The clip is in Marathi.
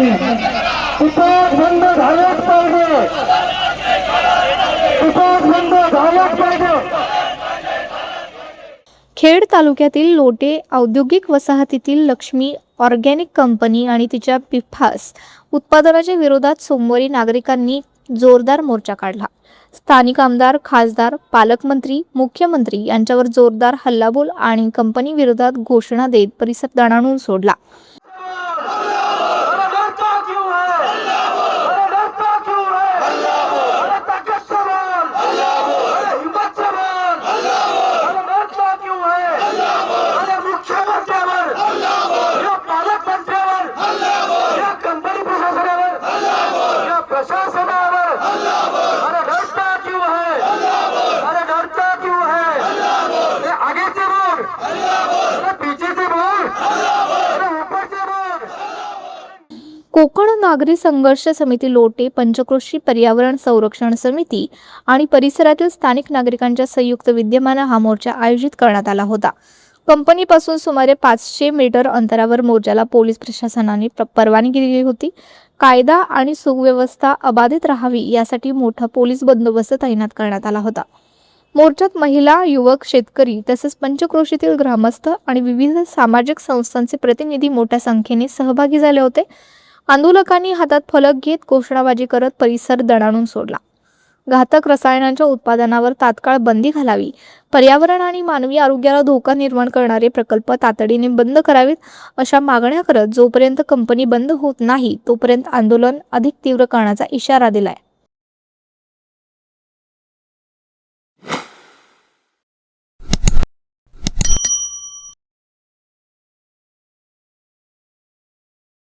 नाही. पिकात बंद झालेच पाहिजे. पिकात बंद झालेच पाहिजे. खेड तालुक्यातील लोटे औद्योगिक वसाहतीतील लक्ष्मी ऑर्गॅनिक कंपनी आणि तिच्या पिफास उत्पादनाच्या विरोधात सोमवारी नागरिकांनी जोरदार मोर्चा काढला. स्थानिक आमदार, खासदार, पालकमंत्री, मुख्यमंत्री यांच्यावर जोरदार हल्लाबोल आणि कंपनी विरोधात घोषणा देत परिसर दणाणून सोडला. कोकण नागरी संघर्ष समिती लोटे, पंचक्रोशी पर्यावरण संरक्षण समिती आणि परिसरातील स्थानिक नागरिकांच्या संयुक्त विद्यमाने हा मोर्चा आयोजित करण्यात आला होता. कंपनीपासून सुमारे 500 मीटर अंतरावर मोर्चाला पोलीस प्रशासनाने परवानगी दिली होती. कायदा आणि सुव्यवस्था अबाधित राहावी यासाठी मोठा पोलीस बंदोबस्त तैनात करण्यात आला होता. मोर्चात महिला, युवक, शेतकरी तसेच पंचक्रोशीतील ग्रामस्थ आणि विविध सामाजिक संस्थांचे प्रतिनिधी मोठ्या संख्येने सहभागी झाले होते. आंदोलकांनी हातात फलक घेत घोषणाबाजी करत परिसर दणाणून सोडला. घातक रसायनांच्या उत्पादनावर तात्काळ बंदी घालावी, पर्यावरण आणि मानवी आरोग्याला धोका निर्माण करणारे प्रकल्प तातडीने बंद करावेत अशा मागण्या करत जोपर्यंत कंपनी बंद होत नाही तोपर्यंत आंदोलन अधिक तीव्र करण्याचा इशारा दिलाय.